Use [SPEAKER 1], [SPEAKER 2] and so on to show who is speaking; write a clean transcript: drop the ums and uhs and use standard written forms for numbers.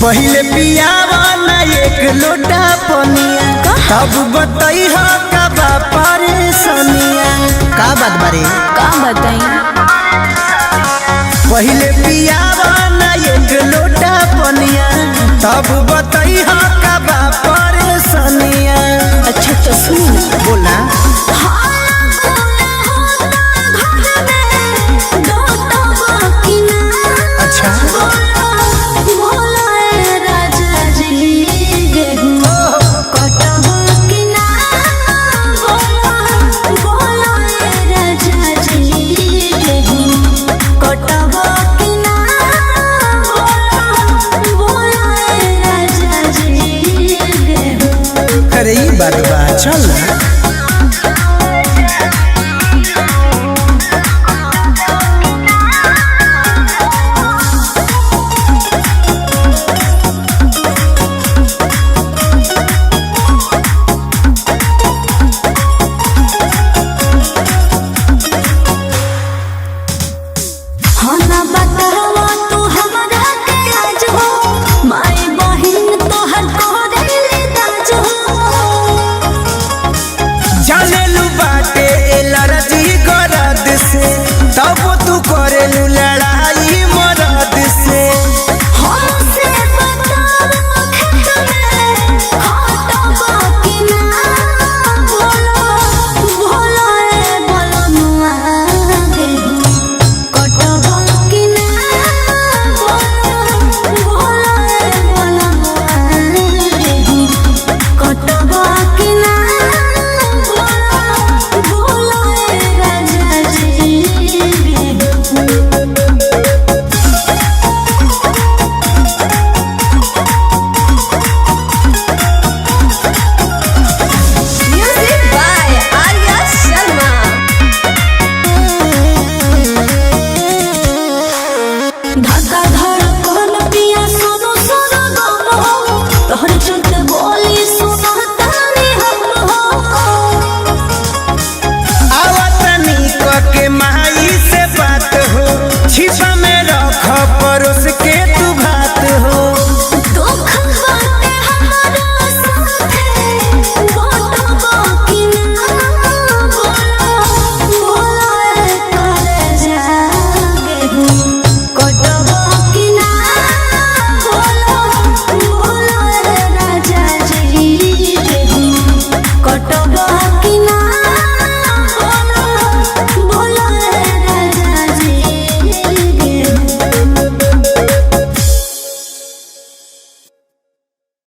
[SPEAKER 1] पहले पियावा ना एक लोटा पनिया तब बताई हो का परेशानिया। का बात बारे
[SPEAKER 2] का बताई?
[SPEAKER 1] पहले पियावा ना एक लोटा पनिया तब बताई हो का परेशानिया।
[SPEAKER 2] अच्छा तो सुन
[SPEAKER 1] बोला अच्छा अरे ये बात बा चल ना। जाने लू बाटे